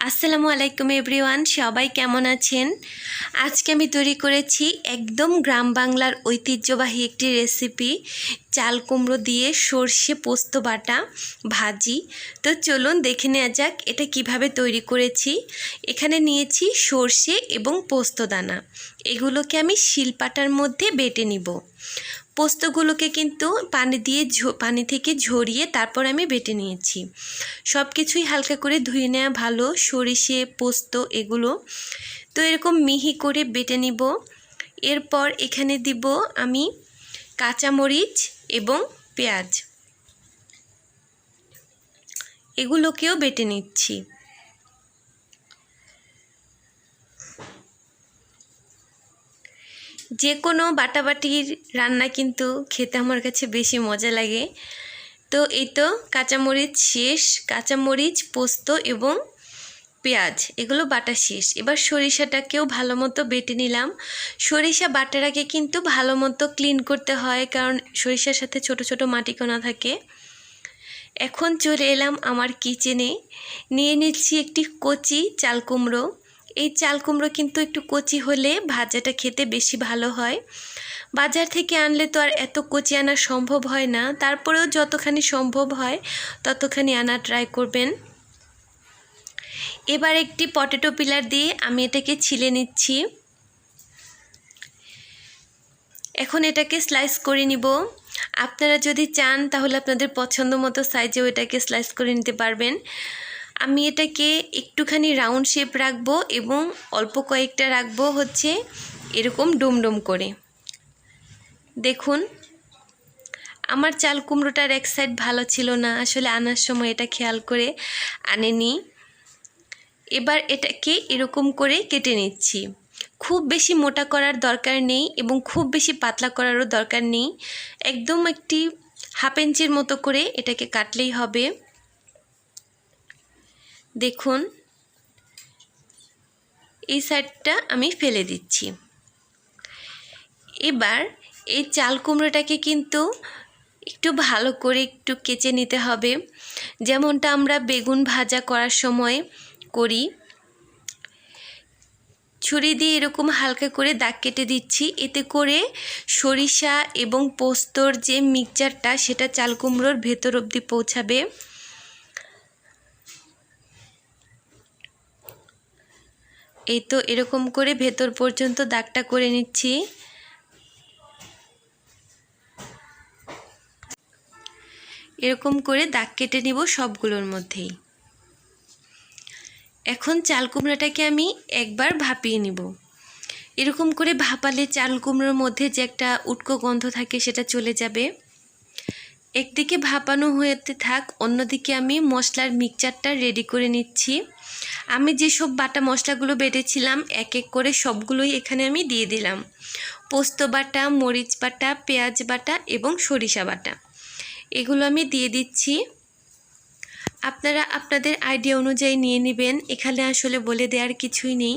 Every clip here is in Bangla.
আসসালামু আলাইকুম এভরিওয়ান, সবাই কেমন আছেন? আজকে আমি তৈরি করেছি একদম গ্রাম বাংলার ঐতিহ্যবাহী একটি রেসিপি, চাল কুমড়ো দিয়ে সর্ষে পোস্ত বাটা ভাজি। তো চলুন দেখে নেওয়া যাক এটা কিভাবে তৈরি করেছি। এখানে নিয়েছি সর্ষে এবং পোস্ত দানা, এগুলোকে আমি শিলপাটার মধ্যে বেটে নিব। পোস্তগুলোকে কিন্তু পানি থেকে ঝরিয়ে তারপর আমি বেটে নিয়েছি। সব কিছুই হালকা করে ধুয়ে নেওয়া ভালো, সরিষে পোস্ত এগুলো। তো এরকম মিহি করে বেটে নিব। এরপর এখানে দিব আমি কাঁচামরিচ এবং পেঁয়াজ, এগুলোকেও বেটে নিচ্ছি। যে কোনো বাটাবাটির রান্না কিন্তু খেতে আমার কাছে বেশি মজা লাগে। তো এই তো কাঁচামরিচ শেষ, কাঁচামরিচ পোস্ত এবং পেঁয়াজ এগুলো বাটা শেষ। এবার সরিষাটাকেও ভালো মতো বেটে নিলাম। সরিষা বাটার আগে কিন্তু ভালো মতো ক্লিন করতে হয়, কারণ সরিষার সাথে ছোট ছোট মাটিকণা থাকে। এখন চলে এলাম আমার কিচেনে। নিয়ে নিচ্ছি একটি কচি চাল কুমড়ো। এই চাল কুমড়ো কিন্তু একটু কচি হলে ভাজাটা খেতে বেশি ভালো হয়। বাজার থেকে আনলে তো আর এত কচি আনা সম্ভব হয় না, তারপরেও যতখানি সম্ভব হয় ততখানি আনা ট্রাই করবেন। এবার একটি পটেটো পিলার দিয়ে আমি এটাকে ছিলে নিচ্ছি। এখন এটাকে স্লাইস করে নিব। আপনারা যদি চান তাহলে আপনাদের পছন্দ মতো সাইজেও এটাকে স্লাইস করে নিতে পারবেন। আমি এটাকে একটুখানি রাউন্ড শেপ রাখবো এবং অল্প কয়েকটা রাখবো হচ্ছে এরকম ডুমডুম করে। দেখুন, আমার চাল কুমড়োটার এক সাইড ভালো ছিল না, আসলে আনার সময় এটা খেয়াল করে আনেনি। এবার এটাকে এরকম করে কেটে নিচ্ছি। খুব বেশি মোটা করার দরকার নেই এবং খুব বেশি পাতলা করারও দরকার নেই। একদম একটি হাফ ইঞ্চির মতো করে এটাকে কাটলেই হবে। দেখুন, এই সাইডটা আমি ফেলে দিচ্ছি। এবার এই চাল কুমড়োটাকে কিন্তু একটু ভালো করে একটু কেচে নিতে হবে, যেমনটা আমরা বেগুন ভাজা করার সময় করি। ছুরি দিয়ে এরকম হালকা করে দাগ কেটে দিচ্ছি, এতে করে সরিষা এবং পোস্তর যে মিক্সচারটা সেটা চাল কুমড়োর ভেতর অবধি পৌঁছাবে। এই তো এরকম করে ভেতর পর্যন্ত দাগটা করে নিচ্ছি। এরকম করে দাগ কেটে নিব সবগুলোর মধ্যেই। এখন চাল কুমড়োটাকে আমি একবার ভাপিয়ে নিব। এরকম করে ভাপালে চাল কুমড়োর মধ্যে যে একটা উটকো গন্ধ থাকে সেটা চলে যাবে। একদিকে ভাপানো হতে থাক, অন্যদিকে আমি মশলার মিক্সচারটা রেডি করে নিচ্ছি। আমি যেসব বাটা মশলাগুলো বেটেছিলাম এক এক করে সবগুলোই এখানে আমি দিয়ে দিলাম। পোস্ত বাটা, মরিচ বাটা, পেঁয়াজ বাটা এবং সরিষা বাটা এগুলো আমি দিয়ে দিচ্ছি। আপনারা আপনাদের আইডিয়া অনুযায়ী নিয়ে নেবেন, এখানে আসলে বলে দেওয়ার কিছুই নেই।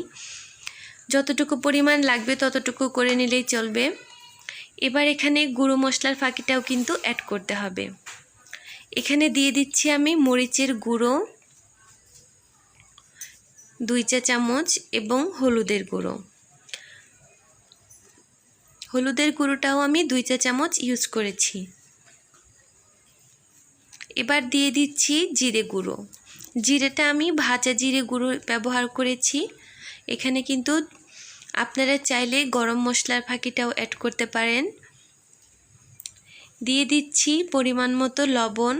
যতটুকু পরিমাণ লাগবে ততটুকু করে নিলেই চলবে। এবার এখানে গুঁড়ো মশলার ফাঁকিটাও কিন্তু অ্যাড করতে হবে। এখানে দিয়ে দিচ্ছি আমি মরিচের গুঁড়ো 2 চা চামচ এবং হলুদের গুঁড়ো। হলুদের গুঁড়োটাও আমি 2 চা চামচ ইউজ করেছি। এবার দিয়ে দিচ্ছি জিরে গুঁড়ো। জিরেটা আমি ভাজা জিরে গুঁড়ো ব্যবহার করেছি। এখানে কিন্তু আপনারা চাইলে গরম মশলার ফাঁকিটাও অ্যাড করতে পারেন। দিয়ে দিচ্ছি পরিমাণ মতো লবণ।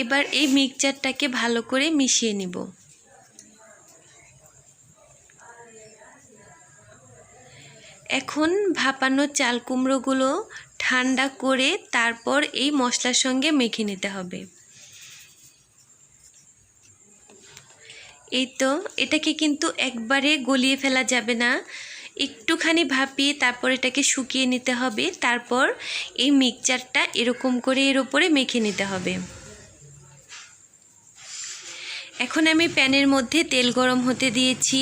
এবার এই মিক্সচারটাকে ভালো করে মিশিয়ে নিব। এখন ভাপানো চাল কুমড়োগুলো ঠান্ডা করে তারপর এই মশলার সঙ্গে মেখে নিতে হবে। এই তো, এটাকে কিন্তু একবারে গলিয়ে ফেলা যাবে না, একটুখানি ভাপিয়ে তারপর এটাকে শুকিয়ে নিতে হবে। তারপর এই মিক্সচারটা এরকম করে এর উপরে মেখে নিতে হবে। এখন আমি প্যানের মধ্যে তেল গরম হতে দিয়েছি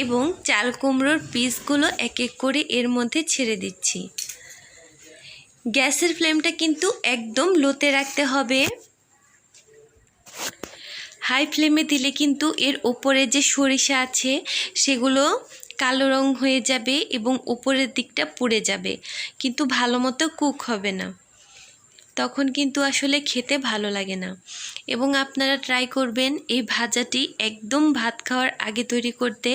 এবং চাল কুমড়োর পিসগুলো এক এক করে এর মধ্যে ছেড়ে দিচ্ছি। গ্যাসের ফ্লেমটা কিন্তু একদম লোতে রাখতে হবে। হাই ফ্লেমে দিলে কিন্তু এর ওপরে যে সরিষা আছে সেগুলো কালো রং হয়ে যাবে এবং উপরের দিকটা পুড়ে যাবে, কিন্তু ভালো মতো কুক হবে না, তখন কিন্তু আসলে খেতে ভালো লাগে না। এবং আপনারা ট্রাই করবেন এই ভাজাটি একদম ভাত খাওয়ার আগে তৈরি করতে,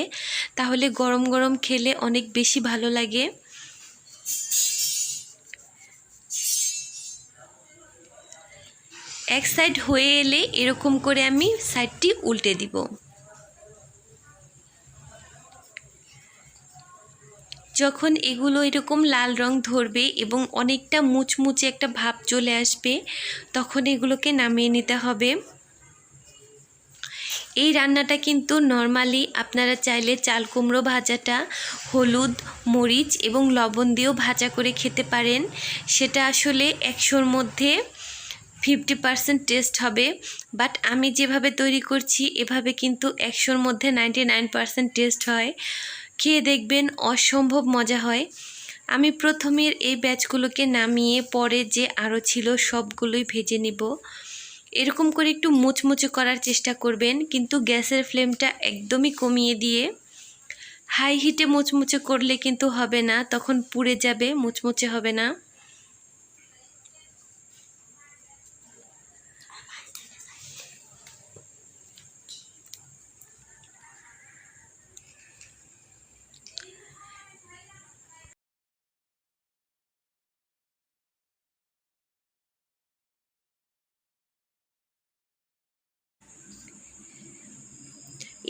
তাহলে গরম গরম খেলে অনেক বেশি ভালো লাগে। এক সাইড হয়ে এলে এরকম করে আমি সাইডটি উল্টে দিব। যখন এগুলো এরকম লাল রং ধরবে এবং অনেকটা মুচমুচে একটা ভাব চলে আসবে, তখন এগুলোকে নামিয়ে নিতে হবে। এই রান্নাটা কিন্তু নর্মালি আপনারা চাইলে চাল কুমড়ো ভাজাটা হলুদ, মরিচ এবং লবণ দিয়েও ভাজা করে খেতে পারেন। সেটা আসলে 100-র মধ্যে 50% টেস্ট হবে, বাট আমি যেভাবে তৈরি করছি এভাবে কিন্তু 100-র মধ্যে 99% টেস্ট হয়। খেয়ে দেখবেন অসম্ভব মজা হয়। আমি প্রথমের এই ব্যাচগুলোকে নামিয়ে পরে যে আরও ছিল সবগুলোই ভেজে নিব। এরকম করে একটু মুচমুচে করার চেষ্টা করবেন, কিন্তু গ্যাসের ফ্লেমটা একদমই কমিয়ে দিয়ে হাই হিটে মুচমুচে করলে কিন্তু হবে না, তখন পুড়ে যাবে, মুচমুচে হবে না।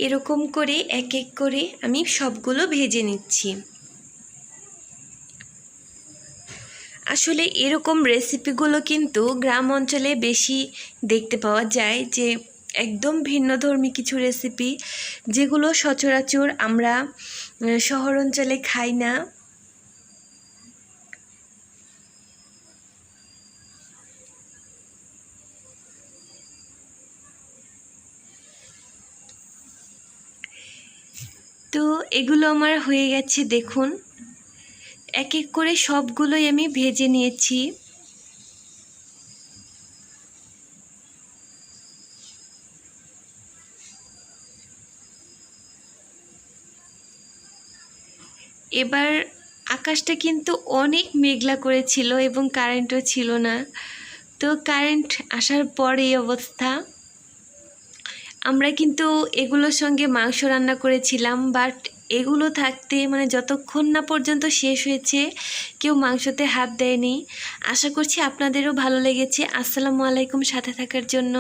এরকম করে এক এক করে আমি সবগুলো ভেজে নিচ্ছি। আসলে এরকম রেসিপিগুলো কিন্তু গ্রাম অঞ্চলে বেশি দেখতে পাওয়া যায়, যে একদম ভিন্নধর্মী কিছু রেসিপি যেগুলো সচরাচর আমরা শহর অঞ্চলে খাই না। তো এগুলো আমার হয়ে গেছে, দেখুন এক এক করে সবগুলোই আমি ভেজে নিয়েছি। এবার আকাশটা কিন্তু অনেক মেঘলা করেছিল এবং কারেন্টও ছিল না, তো কারেন্ট আসার পর এই অবস্থা। আমরা কিন্তু এগুলোর সঙ্গে মাংস রান্না করেছিলাম, বাট এগুলো থাকতে মানে যতক্ষণ না পর্যন্ত শেষ হয়েছে কেউ মাংসতে হাত দেয়নি। আশা করছি আপনাদেরও ভালো লেগেছে। আসসালামু আলাইকুম সাথে থাকার জন্য।